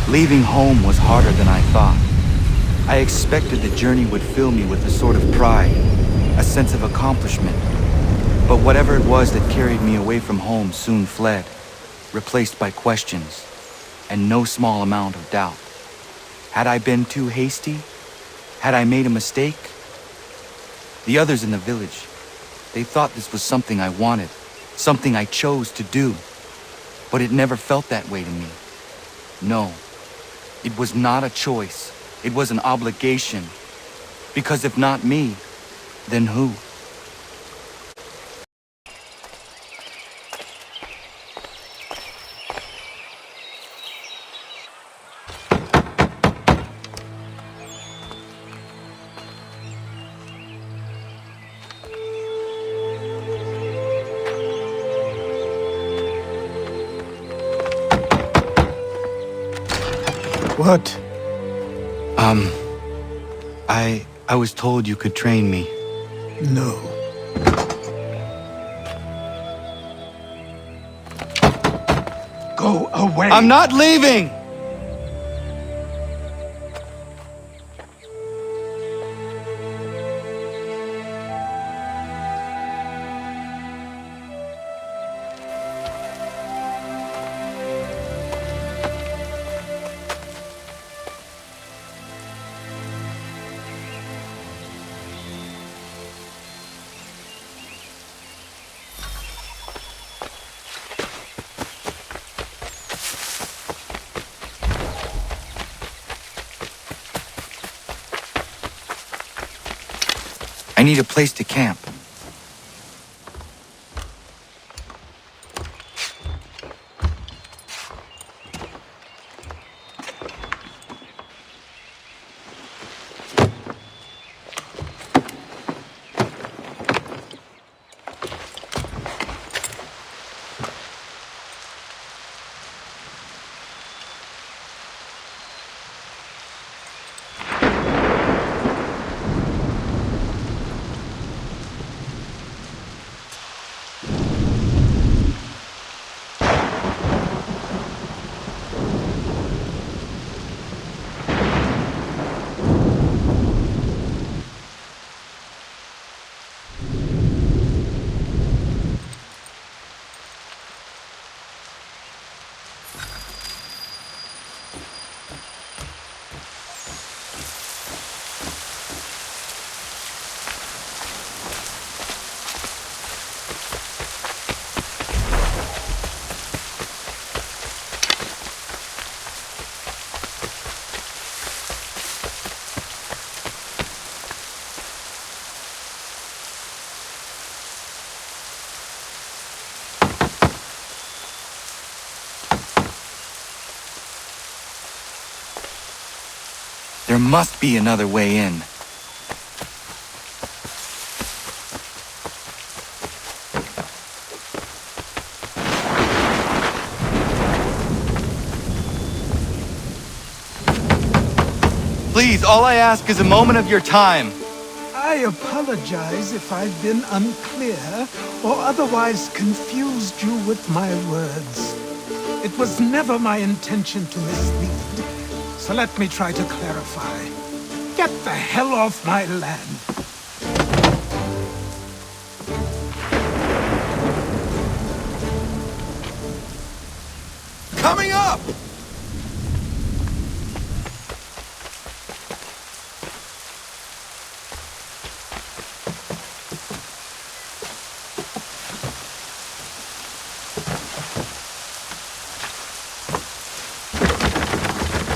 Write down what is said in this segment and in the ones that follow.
Leaving home was harder than I thought. I expected the journey would fill me with a sort of pride, a sense of accomplishment. But whatever it was that carried me away from home soon fled, replaced by questions, and no small amount of doubt. Had I been too hasty? Had I made a mistake? The others in the village, they thought this was something I wanted, something I chose to do. But it never felt that way to me. No, it was not a choice. It was an obligation. Because if not me, then who? What? I was told you could train me. No. Go away! I'm not leaving! I need a place to camp. There must be another way in. Please, all I ask is a moment of your time. I apologize if I've been unclear or otherwise confused you with my words. It was never my intention to mislead, so let me try to clarify. Get the hell off my land. Coming up!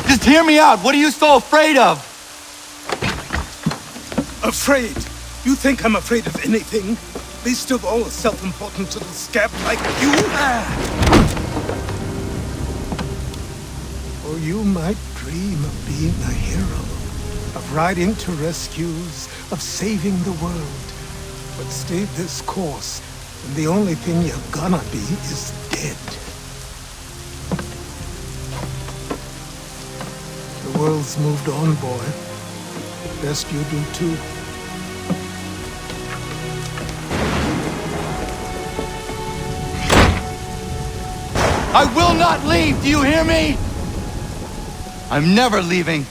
Just hear me out. What are you so afraid of? Afraid? You think I'm afraid of anything? Least of all a self-important little scab like you? Or you might dream of being a hero, of riding to rescues, of saving the world. But stay this course, and the only thing you're gonna be is dead. The world's moved on, boy. Best you do too. I will not leave, do you hear me? I'm never leaving!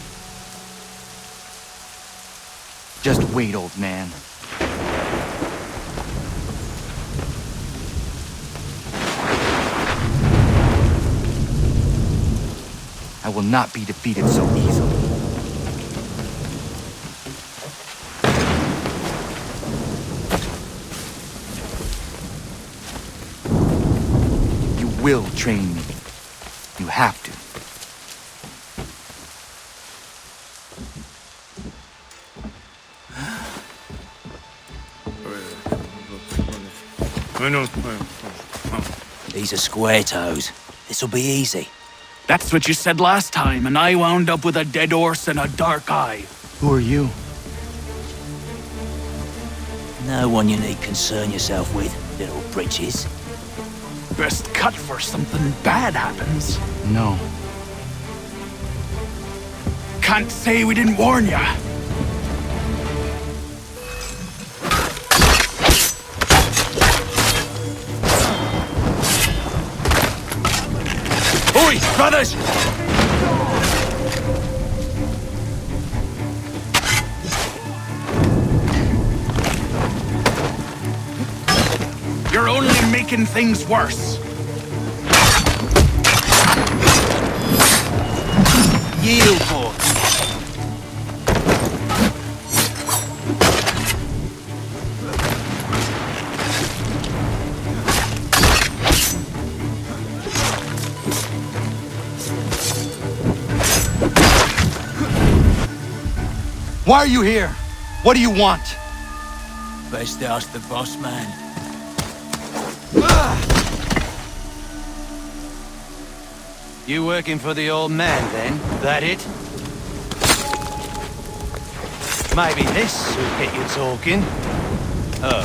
Just wait, old man. I will not be defeated so easily. You will train me. You have to. These are square toes. This'll be easy. That's what you said last time, and I wound up with a dead horse and a dark eye. Who are you? No one you need concern yourself with, little britches. Best cut for something bad happens. No. Can't say we didn't warn ya. Oi, brothers! You're only making things worse. Yield, boy. Why are you here? What do you want? Best ask the boss man. You working for the old man, then? That it? Maybe this will get you talking. Oh.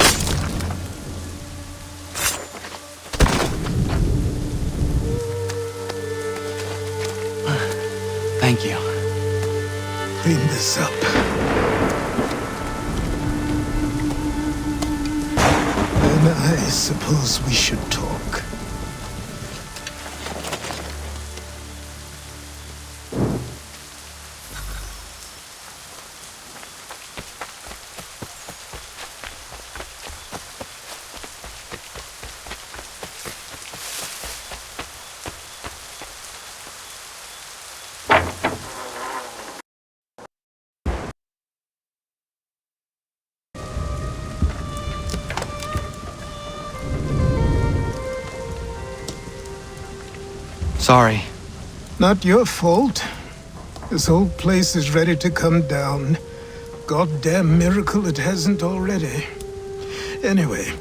Thank you. Clean this up. Then I suppose we should talk. Sorry. Not your fault. This whole place is ready to come down. Goddamn miracle it hasn't already. Anyway,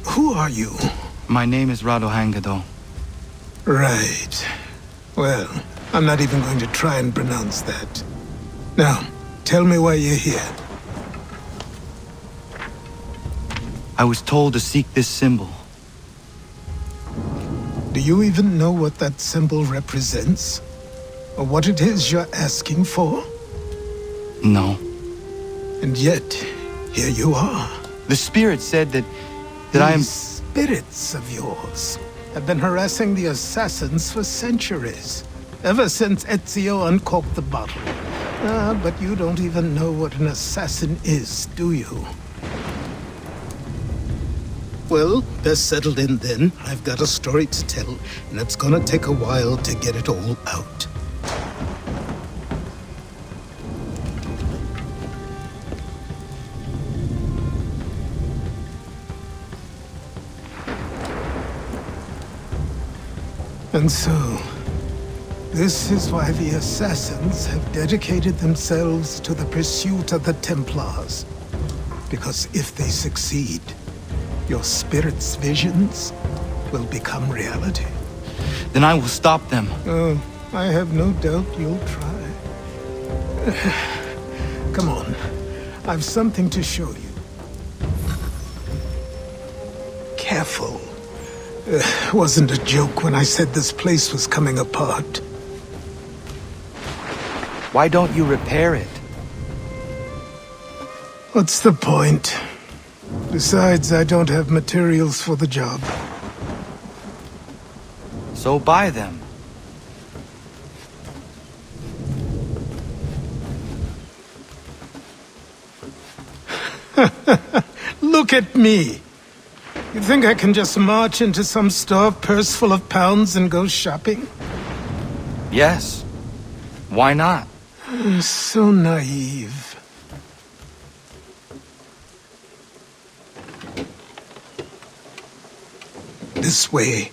who are you? My name is Radohangado. Right. Well, I'm not even going to try and pronounce that. Now, tell me why you're here. I was told to seek this symbol. Do you even know what that symbol represents? Or what it is you're asking for? No. And yet, here you are. The spirit said that I am... These spirits of yours have been harassing the assassins for centuries. Ever since Ezio uncorked the bottle. But you don't even know what an assassin is, do you? Well, best settled in then. I've got a story to tell, and it's gonna take a while to get it all out. And so, this is why the Assassins have dedicated themselves to the pursuit of the Templars. Because if they succeed, your spirit's visions will become reality. Then I will stop them. Oh, I have no doubt you'll try. Come on, I've something to show you. Careful. Wasn't a joke when I said this place was coming apart. Why don't you repair it? What's the point? Besides, I don't have materials for the job. So buy them. Look at me. You think I can just march into some store, purse full of pounds, and go shopping? Yes. Why not? So naive. This way.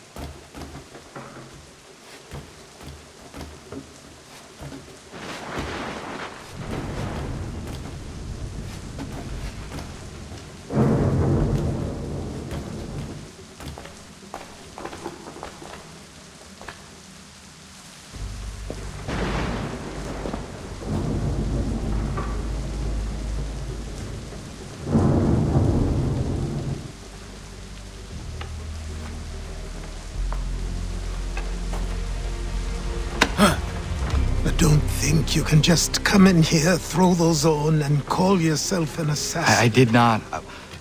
Don't think you can just come in here, throw those on, and call yourself an assassin. I did not.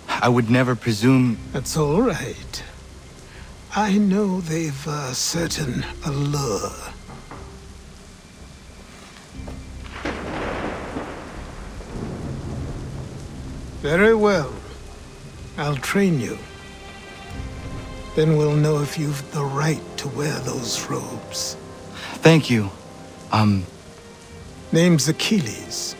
I would never presume... That's all right. I know they've a certain allure. Very well. I'll train you. Then we'll know if you've the right to wear those robes. Thank you. Name's Achilles.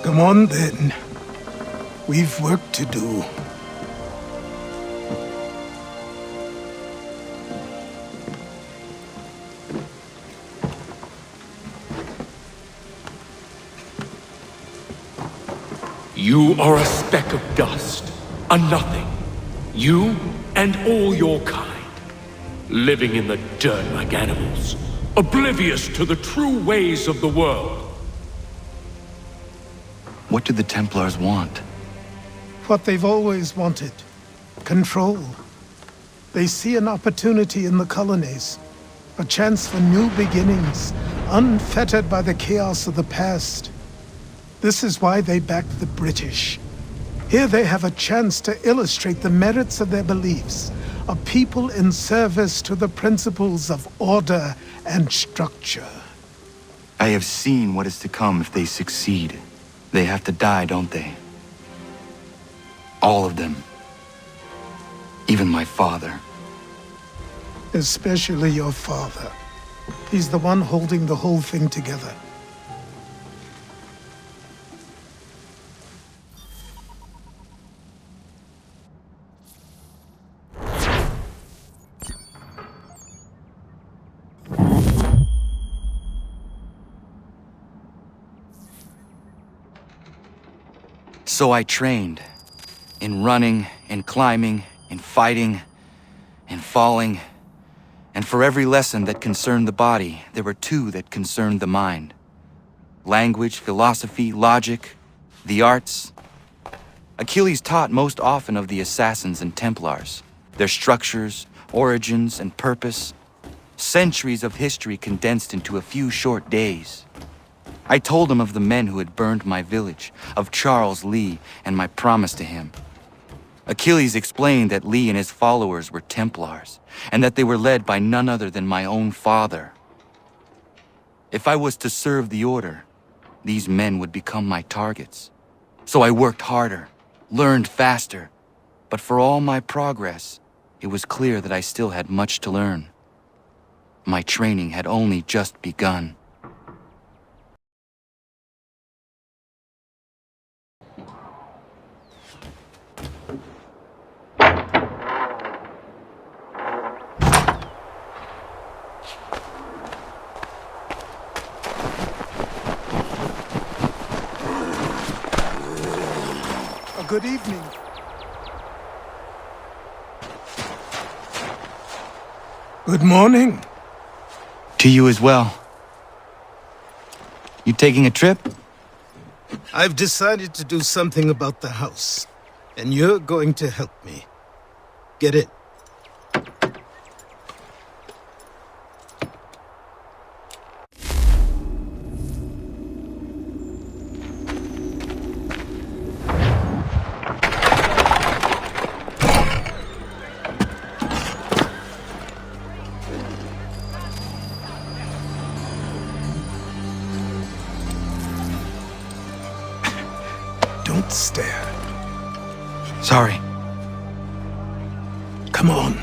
Come on then. We've work to do. You are a speck of dust, a nothing. You and all your kind, living in the dirt like animals, oblivious to the true ways of the world. What do the Templars want? What they've always wanted. Control. They see an opportunity in the colonies. A chance for new beginnings, unfettered by the chaos of the past. This is why they backed the British. Here they have a chance to illustrate the merits of their beliefs. A people in service to the principles of order and structure. I have seen what is to come if they succeed. They have to die, don't they? All of them. Even my father. Especially your father. He's the one holding the whole thing together. So I trained. In running, in climbing, in fighting, in falling. And for every lesson that concerned the body, there were two that concerned the mind. Language, philosophy, logic, the arts. Achilles taught most often of the assassins and Templars, their structures, origins, and purpose. Centuries of history condensed into a few short days. I told him of the men who had burned my village, of Charles Lee, and my promise to him. Achilles explained that Lee and his followers were Templars, and that they were led by none other than my own father. If I was to serve the order, these men would become my targets. So I worked harder, learned faster, but for all my progress, it was clear that I still had much to learn. My training had only just begun. Good evening. Good morning. To you as well. You taking a trip? I've decided to do something about the house, and you're going to help me. Get it? Don't stare. Sorry. Come on.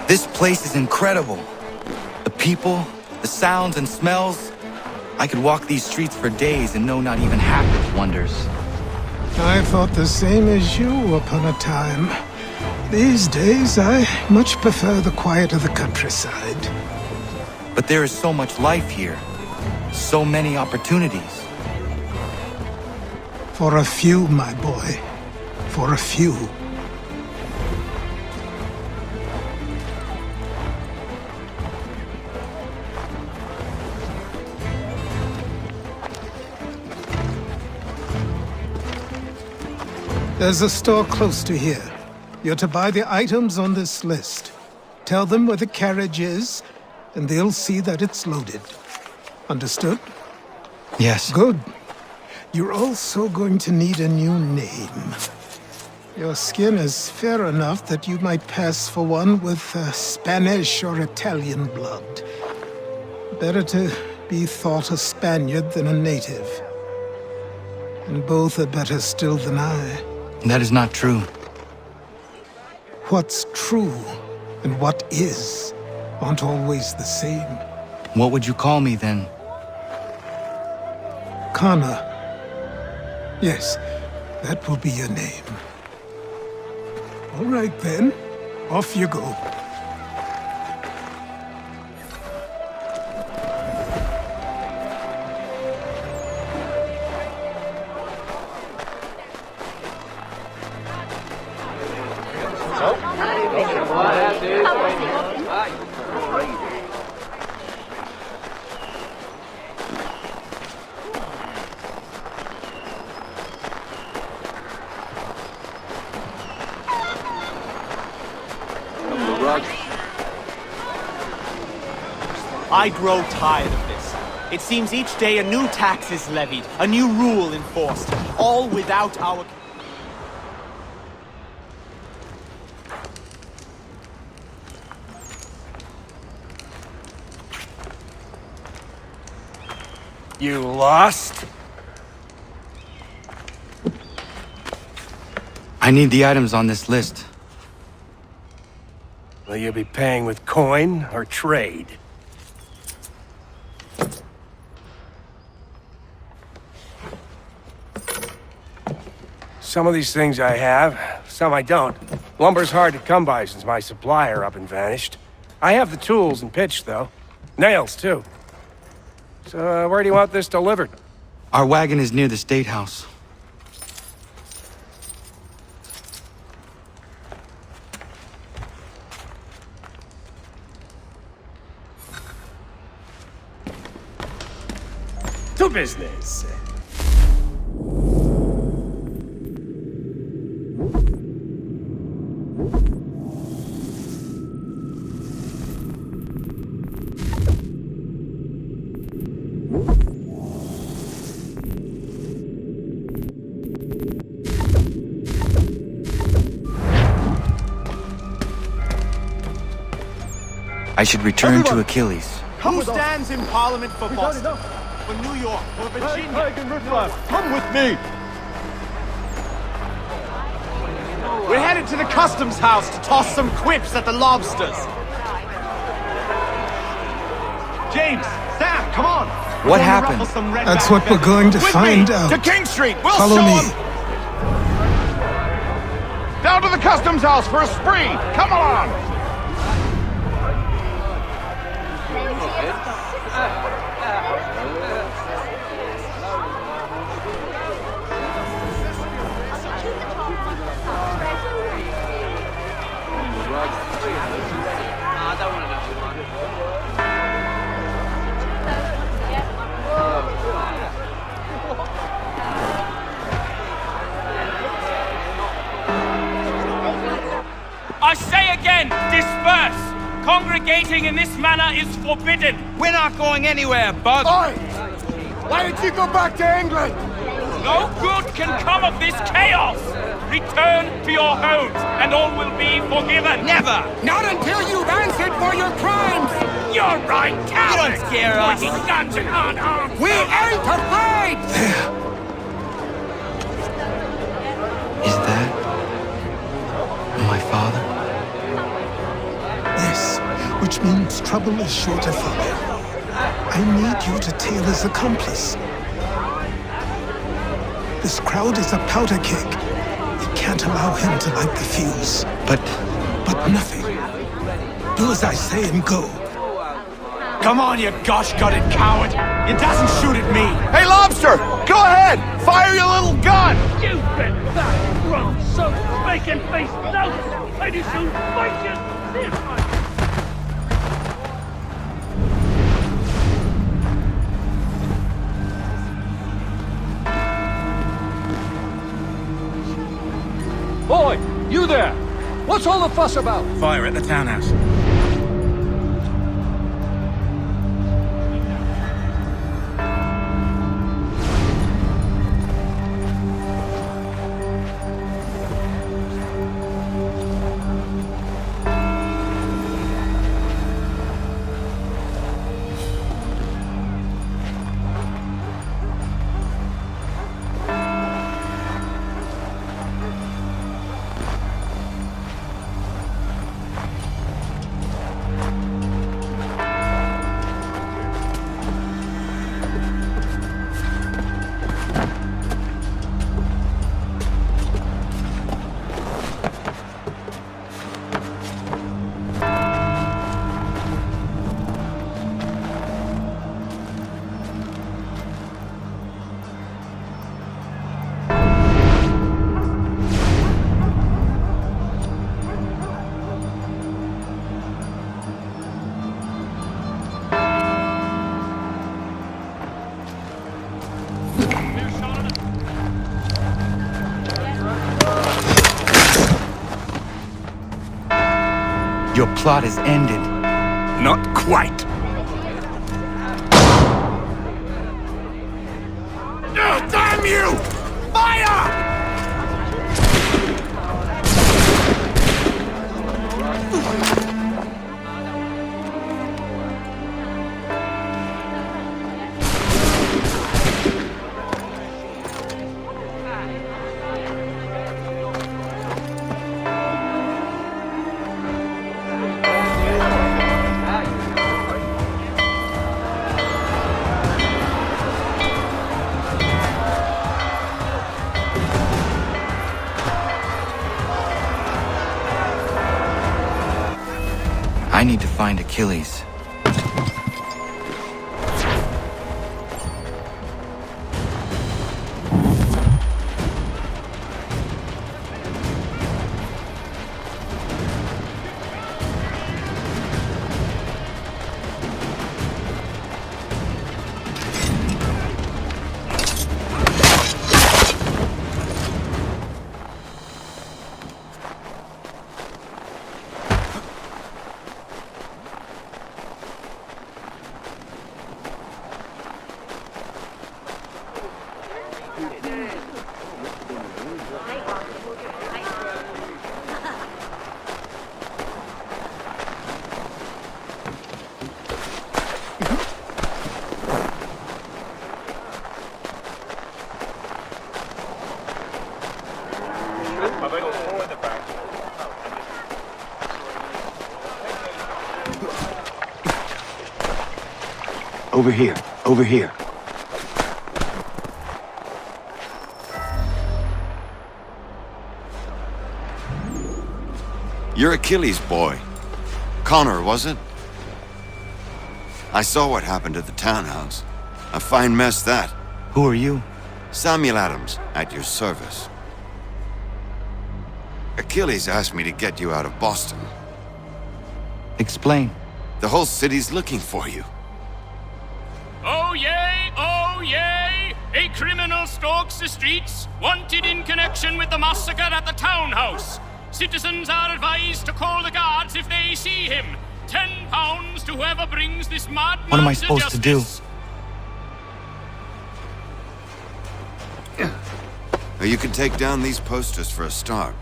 This place is incredible. The people, the sounds and smells. I could walk these streets for days and know not even half its wonders. I thought the same as you upon a time. These days, I much prefer the quiet of the countryside. But there is so much life here. So many opportunities. For a few, my boy. For a few. There's a store close to here. You're to buy the items on this list. Tell them where the carriage is, and they'll see that it's loaded. Understood? Yes. Good. You're also going to need a new name. Your skin is fair enough that you might pass for one with Spanish or Italian blood. Better to be thought a Spaniard than a native. And both are better still than I. That is not true. What's true and what is aren't always the same. What would you call me then? Kana. Yes, that will be your name. All right then, off you go. I grow tired of this. It seems each day a new tax is levied, a new rule enforced, all without our... You lost? I need the items on this list. Will you be paying with coin or trade? Some of these things I have, some I don't. Lumber's hard to come by since my supplier up and vanished. I have the tools and pitch, though. Nails, too. So, where do you want this delivered? Our wagon is near the State House. To business. I should return to Achilles. Who stands in Parliament for Boston? For New York? For Virginia? Come with me! We're headed to the customs house to toss some quips at the lobsters. James, Sam, come on! What happened? That's what we're going to find out. To King Street! We'll Follow show me. 'em! Down to the customs house for a spree! Come on! I say again, disperse! Congregating in this manner is forbidden! We're not going anywhere, Bug! Oi! Why did you go back to England? No good can come of this chaos! Return to your homes, and all will be forgiven! Never! Not until you've answered for your crimes! You're right, coward! scare us. Guns and unarmed. We ain't afraid! There. Is that my father? Yes, which means trouble is sure to follow. I need you to tail his accomplice. This crowd is a powder keg. We can't allow him to light the fuse. But But nothing. Do as I say and go. Come on, you gosh-gutted coward! It doesn't shoot at me! Hey, Lobster! Go ahead! Fire your little gun! You bet that run so bacon face no! I do soon fight you! Boy, you there! What's all the fuss about? Fire at the townhouse. your plot is ended. Not quite. Damn you! Fire! I need to find Achilles. Over here, over here. You're Achilles' boy. Connor, was it? I saw what happened at the townhouse. A fine mess, that. Who are you? Samuel Adams, at your service. Achilles asked me to get you out of Boston. Explain. The whole city's looking for you. Oh yay, oh yay! A criminal stalks the streets, wanted in connection with the massacre at the townhouse. Citizens are advised to call the guards if they see him. £10 to whoever brings this madman. What am I supposed to do? Or you can take down these posters for a start.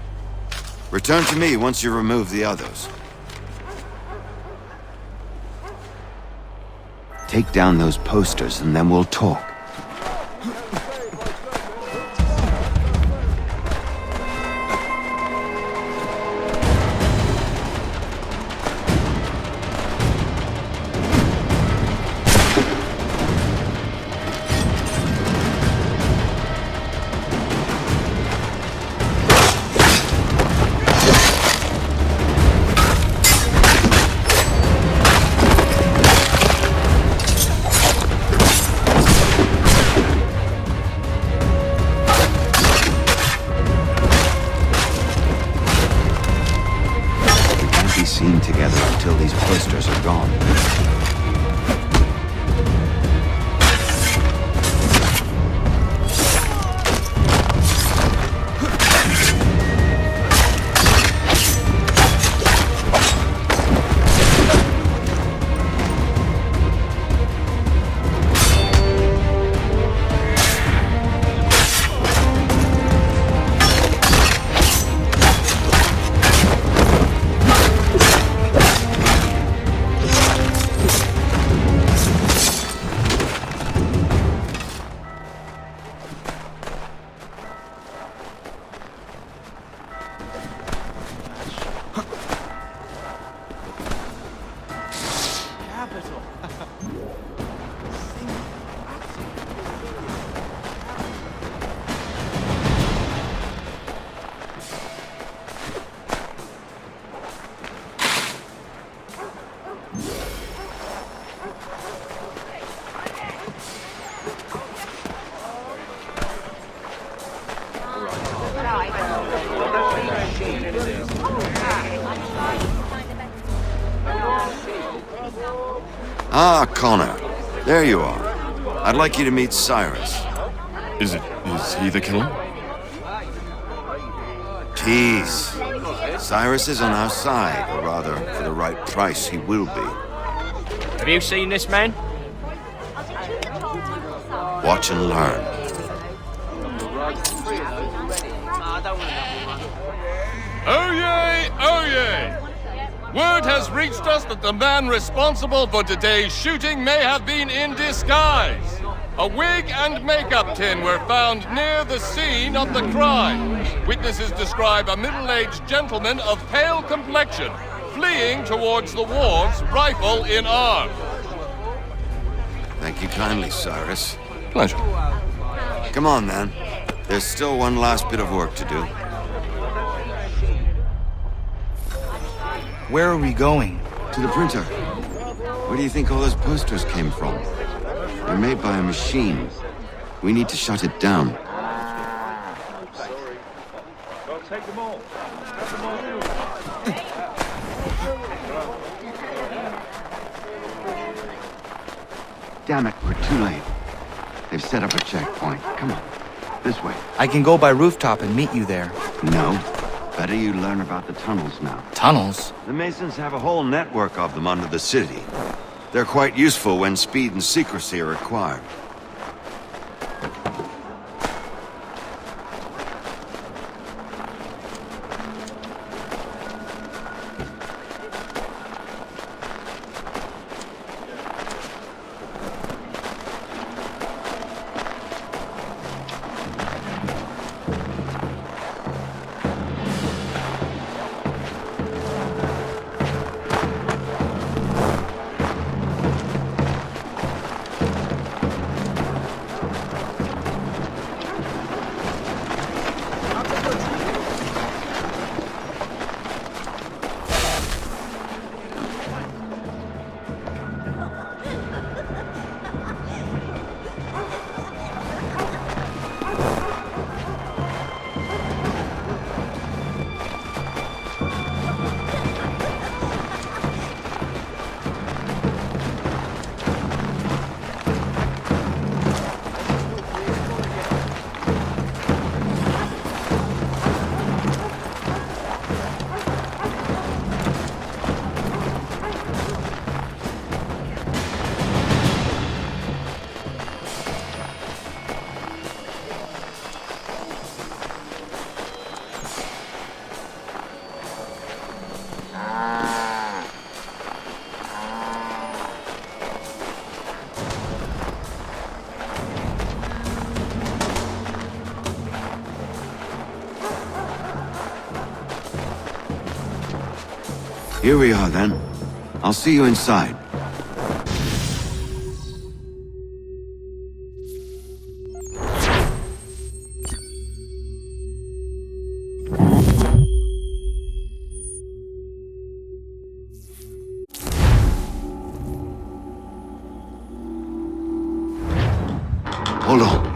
Return to me once you remove the others. Take down those posters and then we'll talk. Seen together until these posters are gone. Ah, Connor. There you are. I'd like you to meet Cyrus. Is he the killer? Tease. Cyrus is on our side, or rather, for the right price, he will be. Have you seen this man? Watch and learn. Oh yay! Oh yay! Word has reached us that the man responsible for today's shooting may have been in disguise. A wig and makeup tin were found near the scene of the crime. Witnesses describe a middle-aged gentleman of pale complexion fleeing towards the wharves, rifle in arm. Thank you kindly, Cyrus. Pleasure. Come on, then. There's still one last bit of work to do. Where are we going? To the printer. Where do you think all those posters came from? They're made by a machine. We need to shut it down. Take them all. Damn it, we're too late. They've set up a checkpoint. Come on. This way. I can go by rooftop and meet you there. No. Better you learn about the tunnels now. Tunnels? The Masons have a whole network of them under the city. They're quite useful when speed and secrecy are required. Here we are, then. I'll see you inside. Hold on.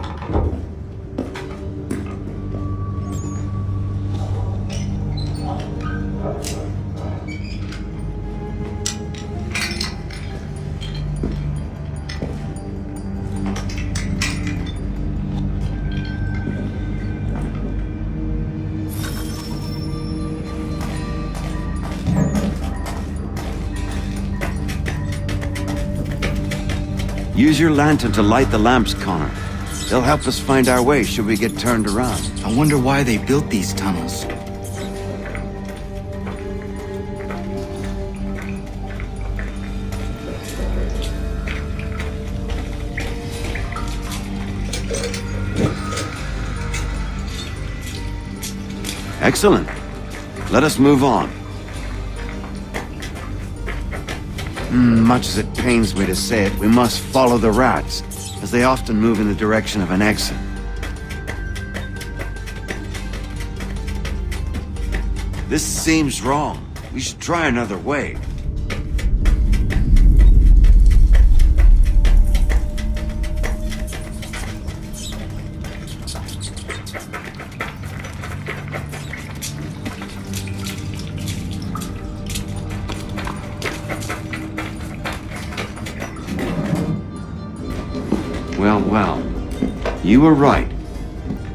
Use your lantern to light the lamps, Connor. They'll help us find our way should we get turned around. I wonder why they built these tunnels. Excellent. Let us move on. Much as it pains me to say it, we must follow the rats, as they often move in the direction of an exit. This seems wrong. We should try another way. Well. You were right.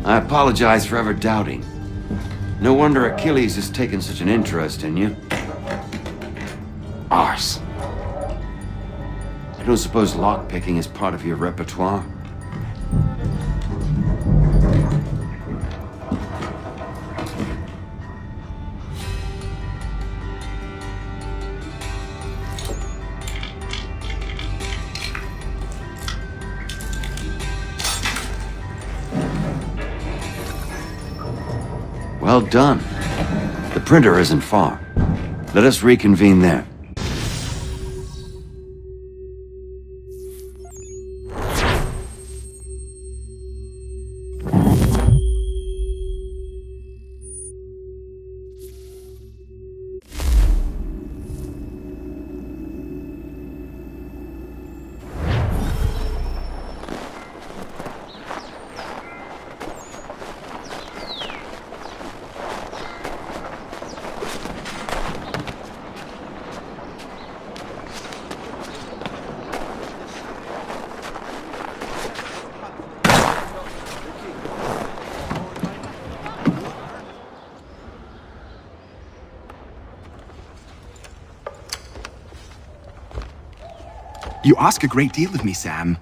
I apologize for ever doubting. No wonder Achilles has taken such an interest in you. Arse. I don't suppose lockpicking is part of your repertoire? Well done. The printer isn't far. Let us reconvene there. You ask a great deal of me, Sam.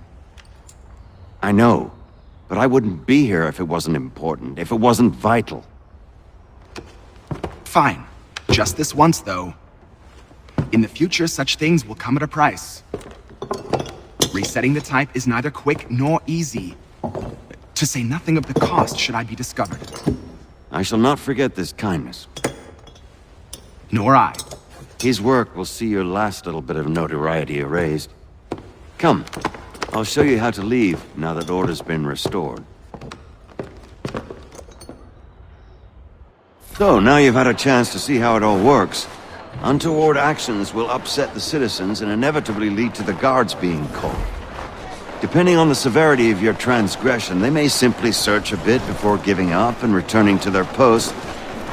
I know, but I wouldn't be here if it wasn't important, if it wasn't vital. Fine. Just this once, though. In the future, such things will come at a price. Resetting the type is neither quick nor easy. To say nothing of the cost should I be discovered. I shall not forget this kindness. Nor I. His work will see your last little bit of notoriety erased. Come, I'll show you how to leave now that order's been restored. So, now you've had a chance to see how it all works. Untoward actions will upset the citizens and inevitably lead to the guards being called. Depending on the severity of your transgression, they may simply search a bit before giving up and returning to their posts.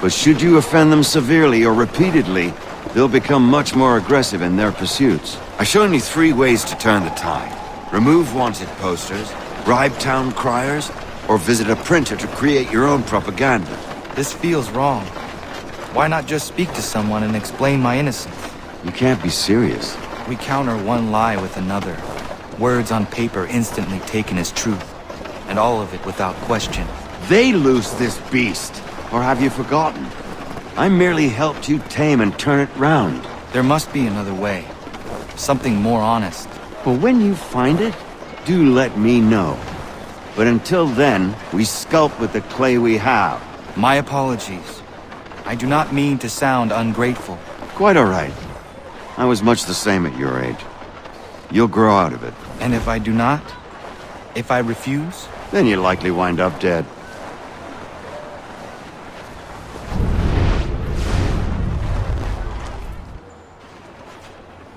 But should you offend them severely or repeatedly, they'll become much more aggressive in their pursuits. I've shown you 3 ways to turn the tide. Remove wanted posters, bribe town criers, or visit a printer to create your own propaganda. This feels wrong. Why not just speak to someone and explain my innocence? You can't be serious. We counter one lie with another. Words on paper instantly taken as truth. And all of it without question. They loose this beast. Or have you forgotten? I merely helped you tame and turn it round. There must be another way. Something more honest. Well, when you find it, do let me know. But until then, we sculpt with the clay we have. My apologies. I do not mean to sound ungrateful. quite all right. I was much the same at your age. You'll grow out of it. And if I do not? If I refuse? Then you'll likely wind up dead.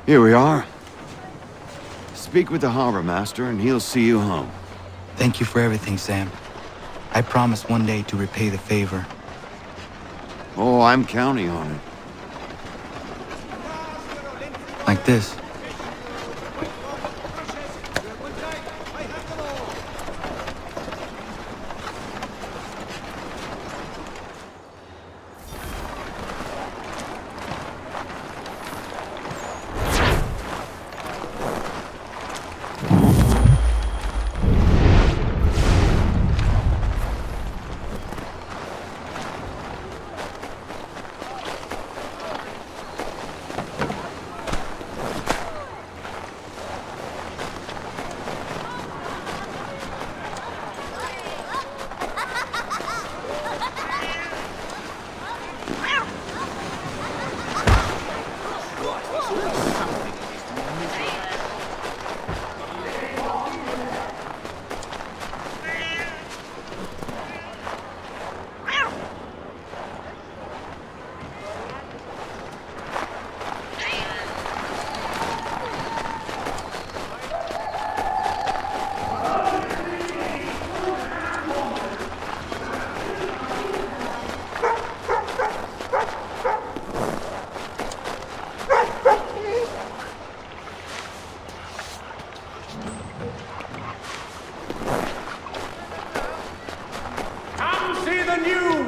Here we are. Speak with the harbor master and he'll see you home. Thank you for everything, Sam. I promise one day to repay the favor. Oh, I'm counting on it. Like this.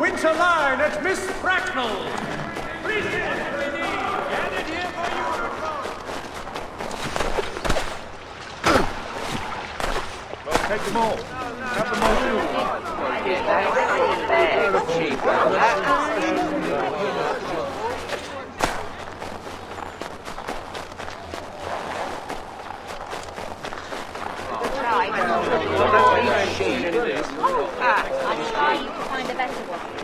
Winter line at Miss Bracknell. Please gathered here for you. Well, take them all. Have them all Find a better one.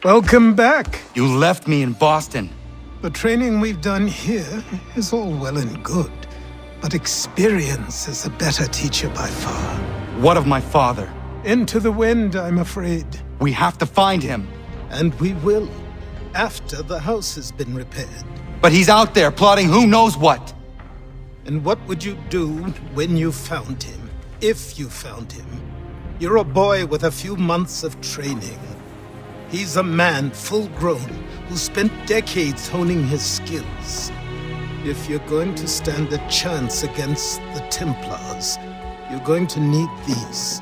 Welcome back. You left me in Boston. The training we've done here is all well and good, but experience is a better teacher by far. What of my father? Into the wind, I'm afraid. We have to find him. And we will, after the house has been repaired. But he's out there plotting who knows what. And what would you do when you found him? If you found him? You're a boy with a few months of training. He's a man full grown who spent decades honing his skills. If you're going to stand a chance against the Templars, you're going to need these.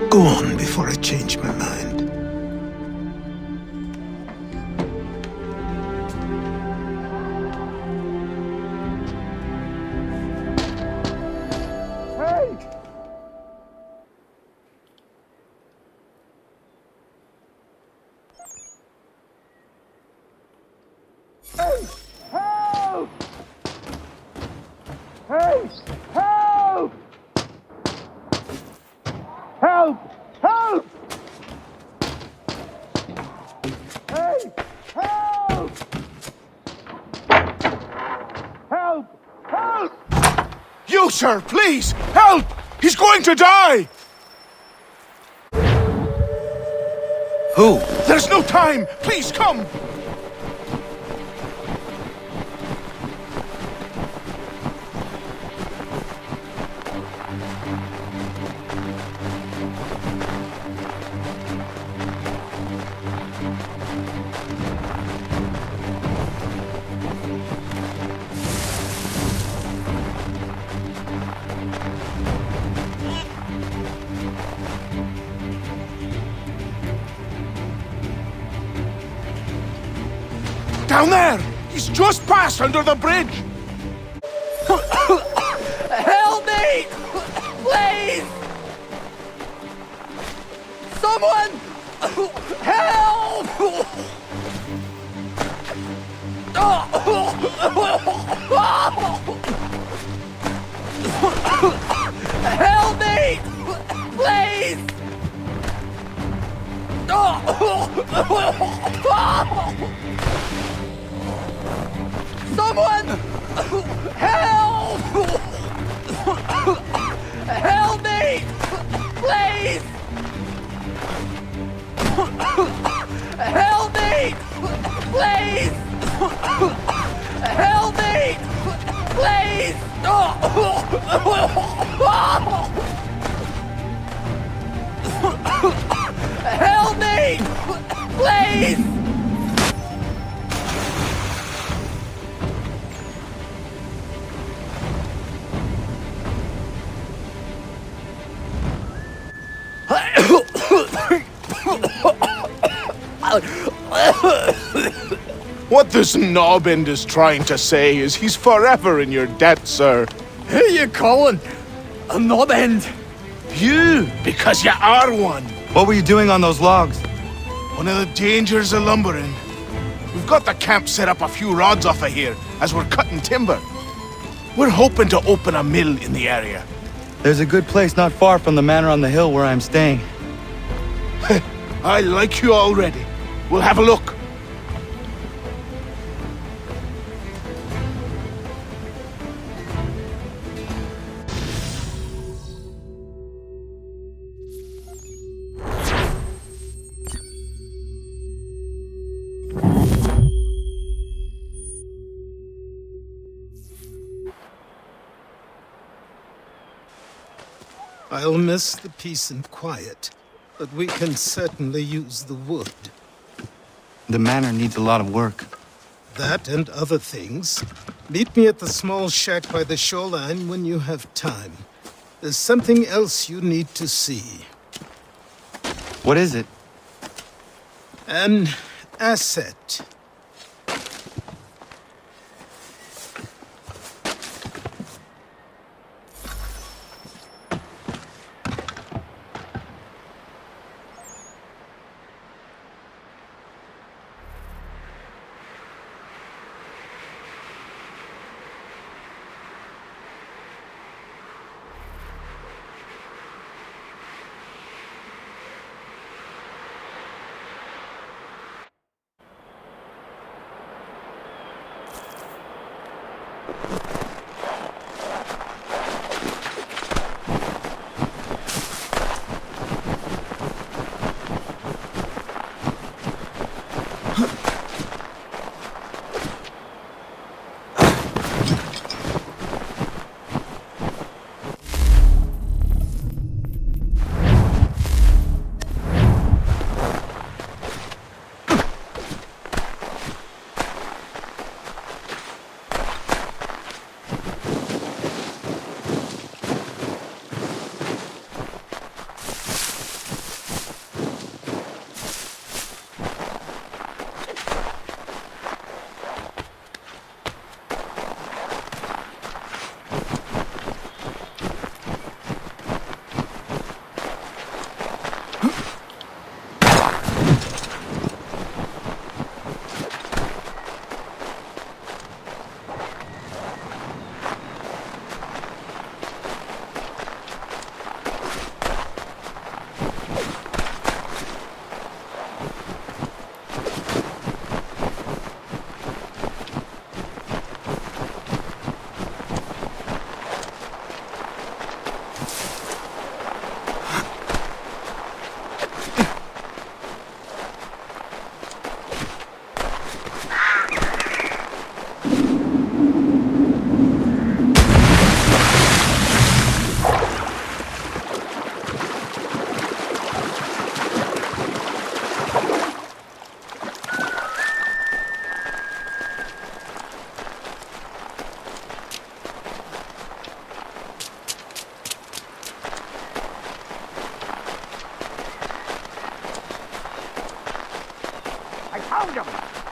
Go on before I change my mind. You, sir, please! Help! He's going to die! Who? There's no time! Please, come! Down there! He's just passed under the bridge! Help me! Please! Someone! Help! Help me! Please! Someone! Help! Help me! Please! Help me! Please! Help me! Please! Help me! Please! What this knobend is trying to say is he's forever in your debt, sir. Who you calling a knobend? You, because you are one. What were you doing on those logs? One of the dangers of lumbering. We've got the camp set up a few rods off of here as we're cutting timber. We're hoping to open a mill in the area. There's a good place not far from the manor on the hill where I'm staying. I like you already. We'll have a look. I'll miss the peace and quiet, but we can certainly use the wood. The manor needs a lot of work. That and other things. Meet me at the small shack by the shoreline when you have time. There's something else you need to see. What is it? An asset. found him!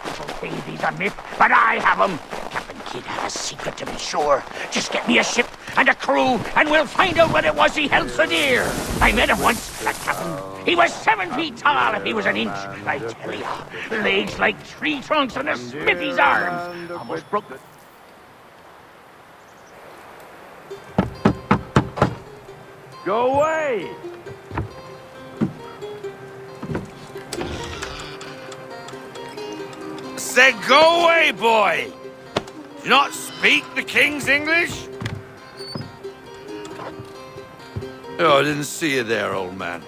People say he's a myth, but I have him! Captain Kidd had a secret, to be sure. Just get me a ship and a crew, and we'll find out what it was he held so dear. I met him once, that captain. He was 7 feet tall if he was an inch. I tell ya, legs like tree trunks and a smithy's arms. Almost broke. Go away! Said go away, boy! Do you not speak the King's English? Oh, I didn't see you there, old man.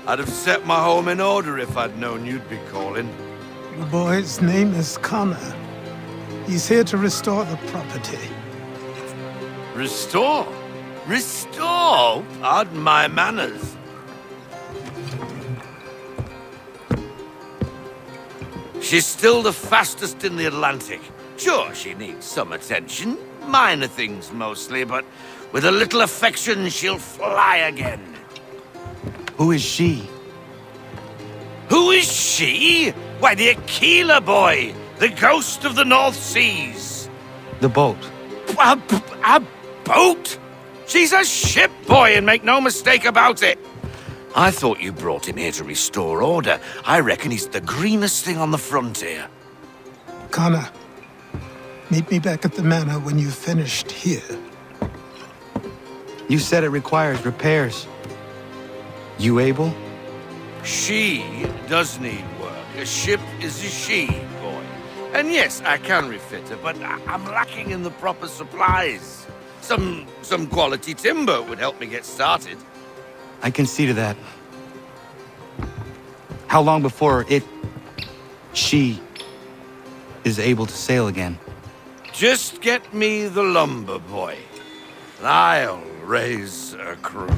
I'd have set my home in order if I'd known you'd be calling. The boy's name is Connor. He's here to restore the property. Restore? Restore? Pardon my manners. She's still the fastest in the Atlantic. Sure, she needs some attention. Minor things mostly, but with a little affection, she'll fly again. Who is she? Who is she? Why, the Aquila boy, the ghost of the North Seas. The boat. A boat? She's a ship, boy, and make no mistake about it. I thought you brought him here to restore order. I reckon he's the greenest thing on the frontier. Connor, meet me back at the manor when you've finished here. You said it requires repairs. You able? She does need work. A ship is a she, boy. And yes, I can refit her, but I'm lacking in the proper supplies. Some quality timber would help me get started. I can see to that. How long before she is able to sail again? Just get me the lumber, boy, and I'll raise a crew.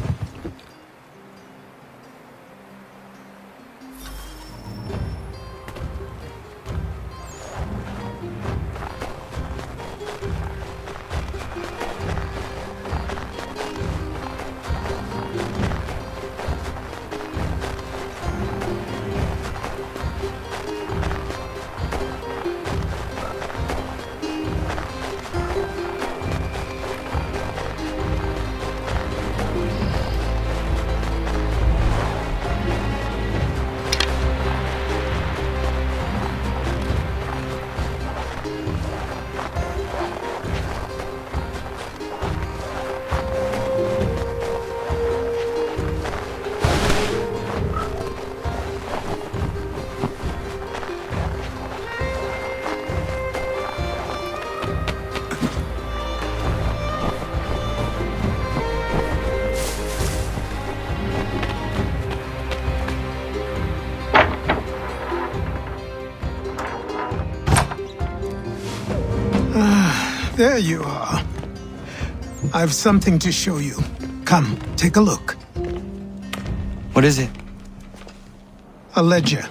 There you are. I've something to show you. Come, take a look. What is it? A ledger.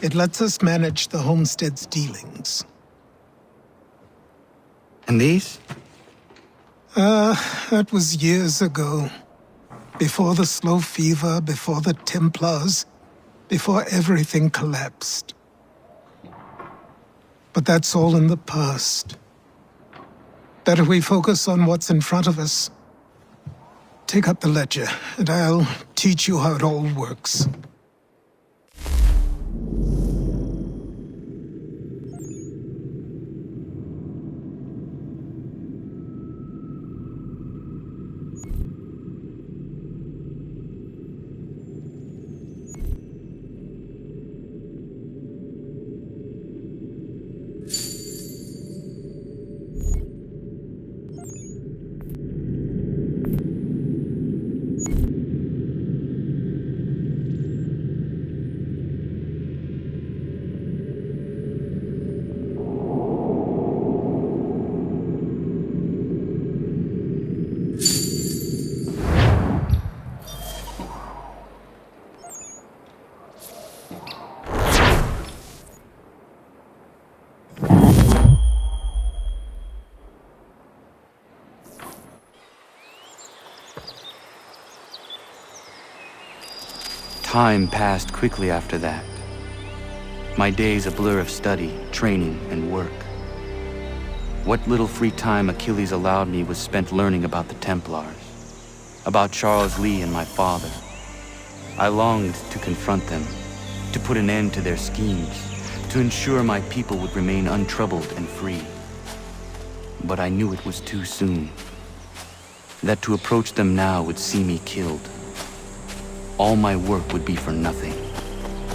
It lets us manage the homestead's dealings. And these? That was years ago. Before the slow fever, before the Templars, before everything collapsed. But that's all in the past. Better we focus on what's in front of us. Take up the ledger, and I'll teach you how it all works. Time passed quickly after that. my days a blur of study, training, and work. What little free time Achilles allowed me was spent learning about the Templars, about Charles Lee and my father. I longed to confront them, to put an end to their schemes, to ensure my people would remain untroubled and free. But I knew it was too soon, that to approach them now would see me killed. All my work would be for nothing.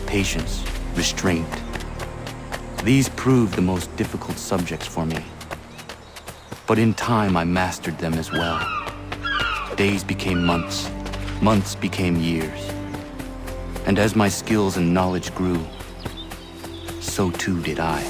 Patience, restraint. These proved the most difficult subjects for me. But in time I mastered them as well. Days became months, months became years. And as my skills and knowledge grew, so too did I.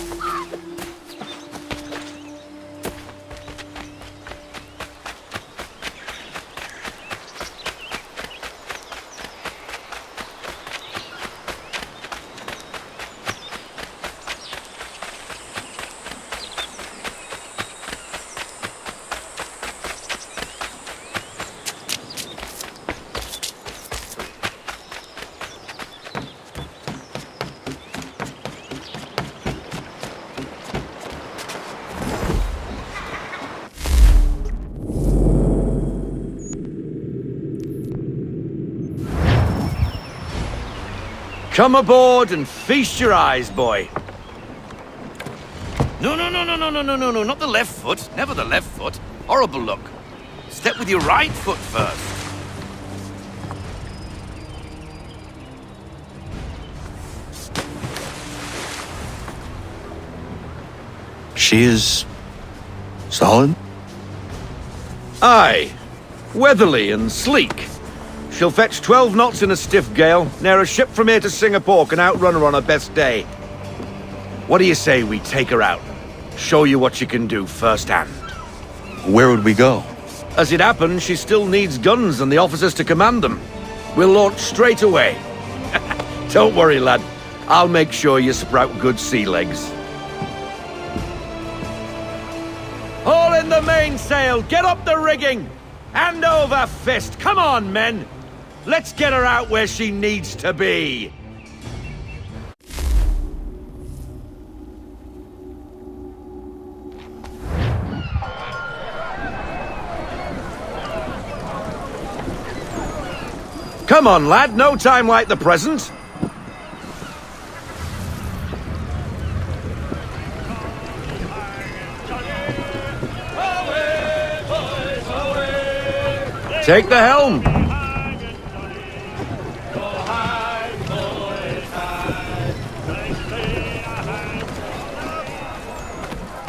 Come aboard and feast your eyes, boy. No, not the left foot. Never the left foot. Horrible look. Step with your right foot first. She is... solid? Aye. Weatherly and sleek. She'll fetch 12 knots in a stiff gale. Ne'er a ship from here to Singapore can outrun her on her best day. What do you say we take her out? Show you what she can do firsthand. Where would we go? As it happens, she still needs guns and the officers to command them. We'll launch straight away. Don't worry, lad. I'll make sure you sprout good sea legs. Haul in the mainsail! Get up the rigging! Hand over fist! Come on, men! Let's get her out where she needs to be! Come on, lad, no time like the present. Take the helm.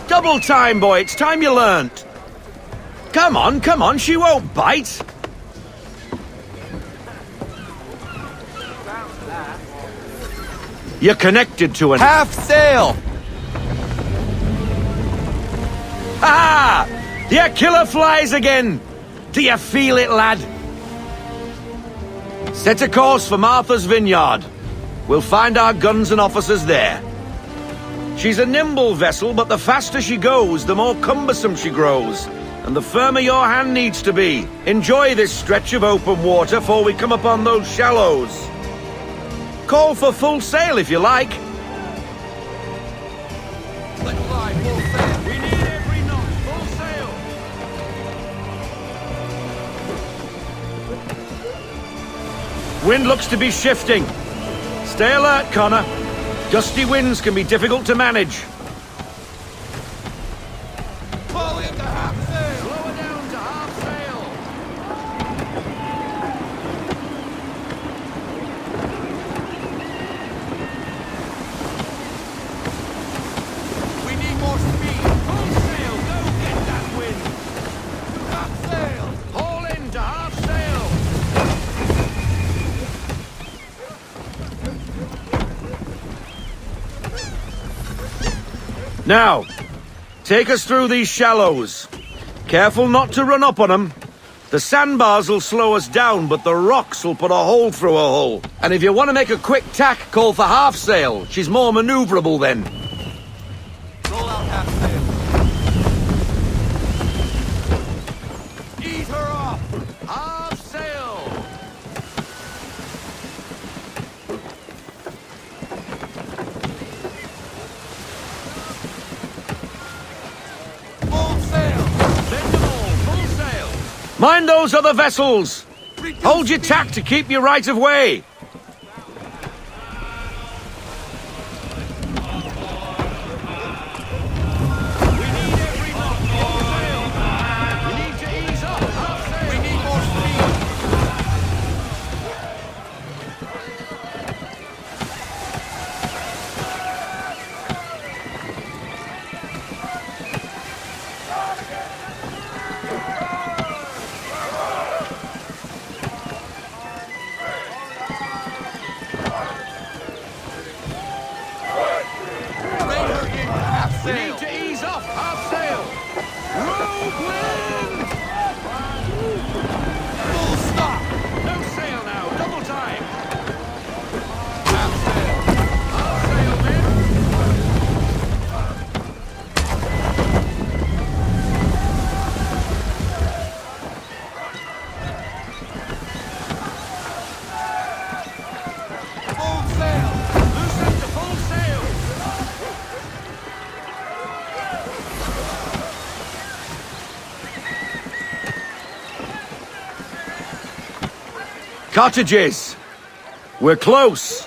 Double time, boy. It's time you learnt. Come on, she won't bite. You're connected to an... Half sail! Ah! The killer flies again! Do you feel it, lad? Set a course for Martha's Vineyard. We'll find our guns and officers there. She's a nimble vessel, but the faster she goes, the more cumbersome she grows. And the firmer your hand needs to be. Enjoy this stretch of open water before we come upon those shallows. Call for full sail if you like. Let fly, full sail. We need every knot, full sail. Wind looks to be shifting. Stay alert, Connor. Gusty winds can be difficult to manage. Fall into half sail. Lower down to half sail. We need more speed. Full sail. Go get that wind. Half sail. Haul into half sail. Now, take us through these shallows. Careful not to run up on them. The sandbars will slow us down, but the rocks will put a hole through a hull. And if you want to make a quick tack, call for half sail. She's more maneuverable then. Roll out half sail. Ease her off. Half sail. Mind those other vessels! Hold your tack to keep your right of way! We need to ease off, half sail! Rogue wind! Full stop! No sail now, double time! Half sail! Half sail, men! Full sail! Loosen to full sail! Cottages! We're close!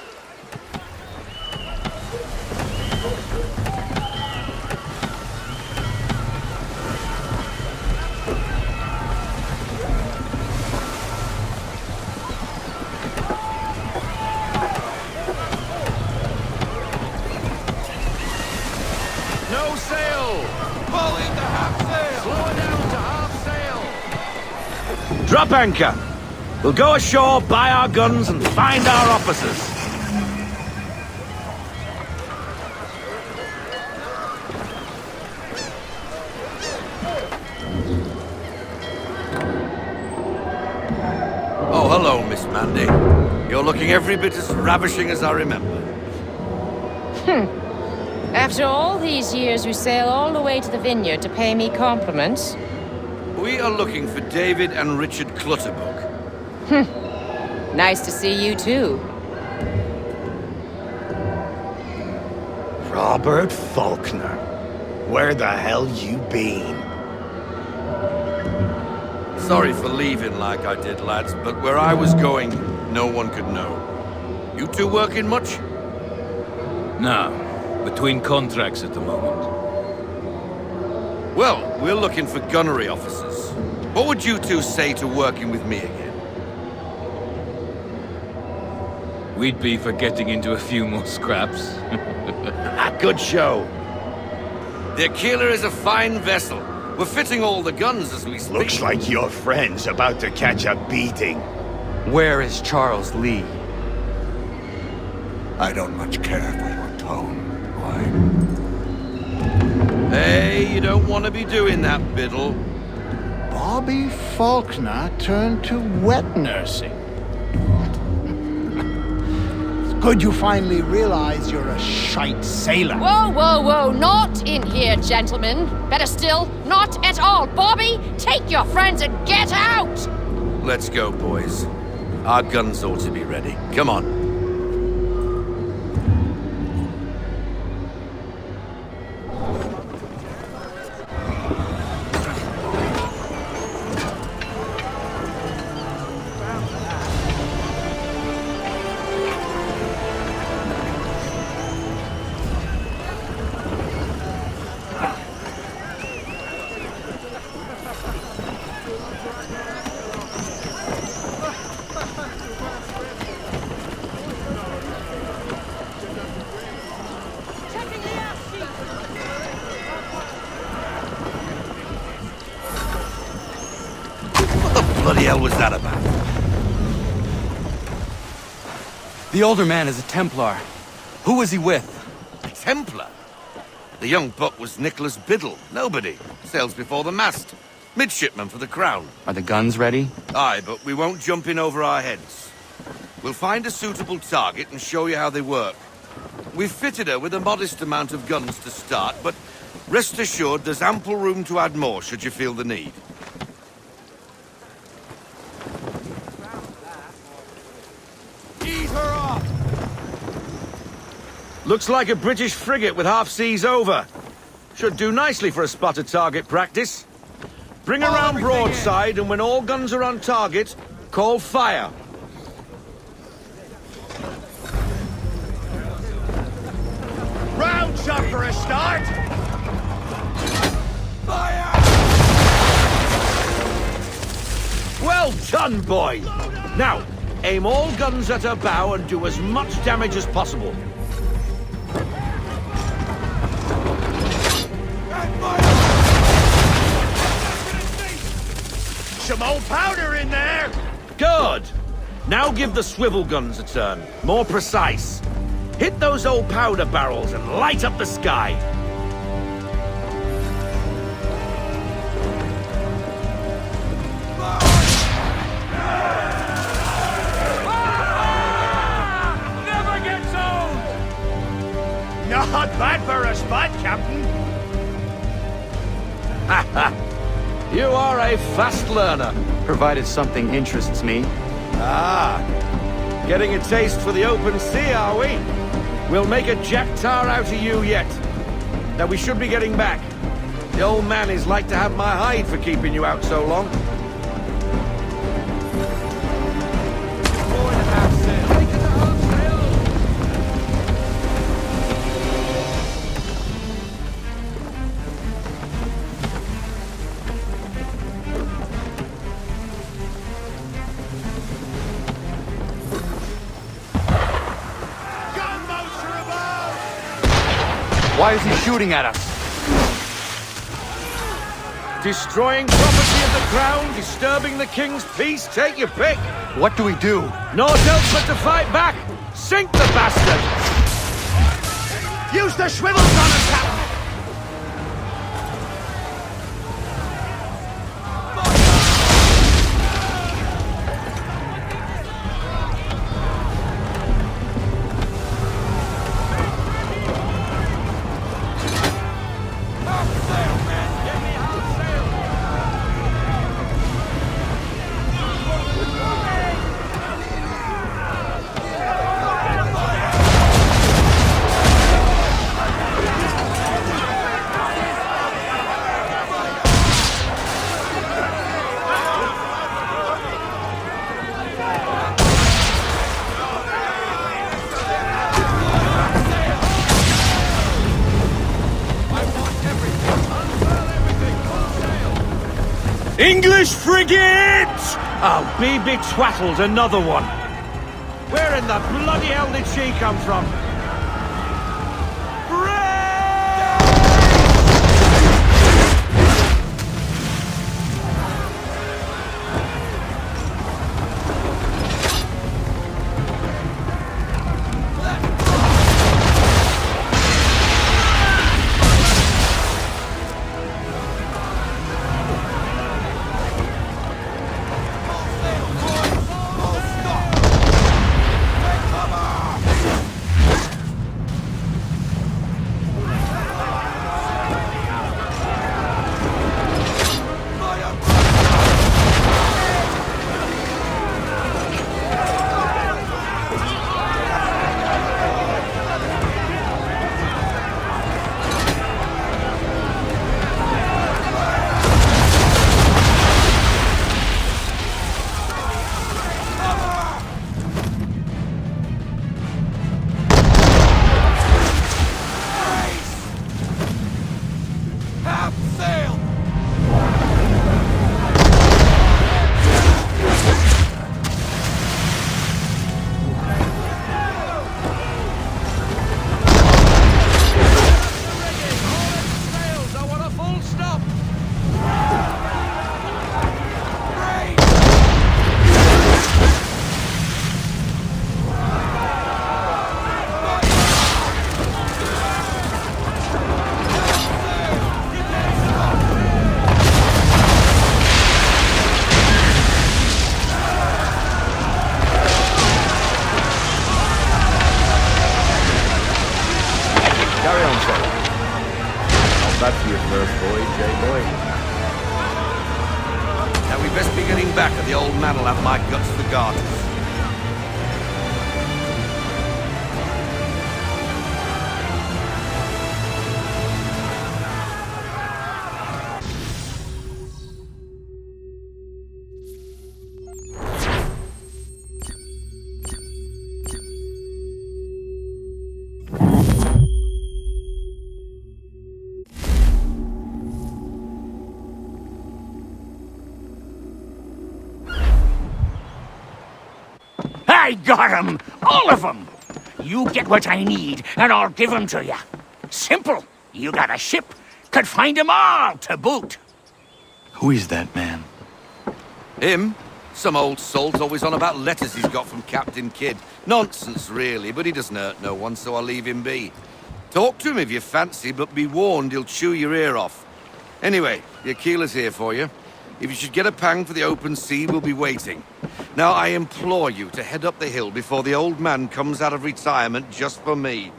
No sail! Pull in the half sail! Slow it down to half sail! Drop anchor! We'll go ashore, buy our guns, and find our officers. Oh, hello, Miss Mandy. You're looking every bit as ravishing as I remember. After all these years, you sail all the way to the vineyard to pay me compliments? We are looking for David and Richard Clutterbuck. Nice to see you, too. Robert Faulkner. Where the hell you been? Sorry for leaving like I did, lads, but where I was going, no one could know. You two working much? No. Between contracts at the moment. Well, we're looking for gunnery officers. What would you two say to working with me again? We'd be for getting into a few more scraps. Good show. The Aquila is a fine vessel. We're fitting all the guns as we speak. Looks like your friend's about to catch a beating. Where is Charles Lee? I don't much care for your tone, boy. Hey, you don't want to be doing that, Biddle. Bobby Faulkner turned to wet nursing. Good you finally realize you're a shite sailor. Whoa, whoa, whoa, not in here, gentlemen. Better still, not at all. Bobby, take your friends and get out! Let's go, boys. Our guns ought to be ready. Come on. What the hell was that about? The older man is a Templar. Who was he with? A Templar? The young buck was Nicholas Biddle. Nobody. Sails before the mast. Midshipman for the Crown. Are the guns ready? Aye, but we won't jump in over our heads. We'll find a suitable target and show you how they work. We've fitted her with a modest amount of guns to start, but rest assured there's ample room to add more should you feel the need. Ease her off! Looks like a British frigate with half seas over. Should do nicely for a spotted target practice. Bring around broadside, and when all guns are on target, call fire. Round shot for a start! Well done, boy! Now, aim all guns at her bow and do as much damage as possible. Some old powder in there! Good! Now give the swivel guns a turn. More precise. Hit those old powder barrels and light up the sky. Never gets old! Not bad for a spot, Captain. You are a fast learner. Provided something interests me. Ah, getting a taste for the open sea, are we? We'll make a jack tar out of you yet. Now we should be getting back. The old man is like to have my hide for keeping you out so long. Why is he shooting at us? Destroying property of the crown, disturbing the king's peace, take your pick. What do we do? Naught else but to fight back. Sink the bastard! Use the swivels on him, Captain! English frigate! Oh, be betwattled, another one. Where in the bloody hell did she come from? That's your first voyage, eh, boy? Now we best be getting back, or the old man'll have my guts for garters. I got 'em! All of 'em! You get what I need, and I'll give 'em to you. Simple. You got a ship, could find 'em all to boot. Who is that man? Him? Some old salt's always on about letters he's got from Captain Kidd. Nonsense, really, but he doesn't hurt no one, so I'll leave him be. Talk to him if you fancy, but be warned he'll chew your ear off. Anyway, the Aquila's here for you. If you should get a pang for the open sea, we'll be waiting. Now, I implore you to head up the hill before the old man comes out of retirement just for me.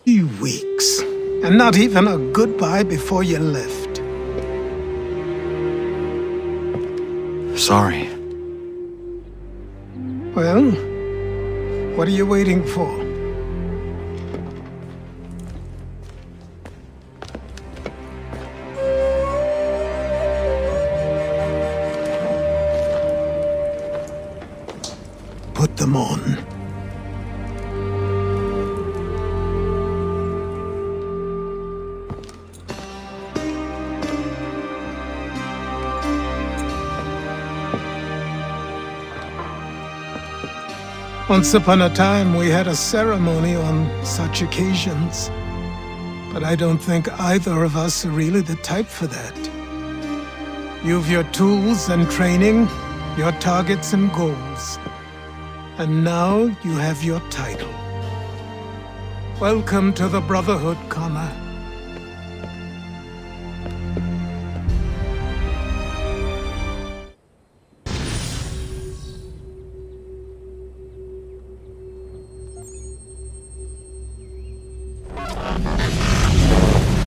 3 weeks, and not even a goodbye before you left. Sorry. Well, what are you waiting for? Put them on. Once upon a time, we had a ceremony on such occasions. But I don't think either of us are really the type for that. You've your tools and training, your targets and goals. And now you have your title. Welcome to the Brotherhood, Connor.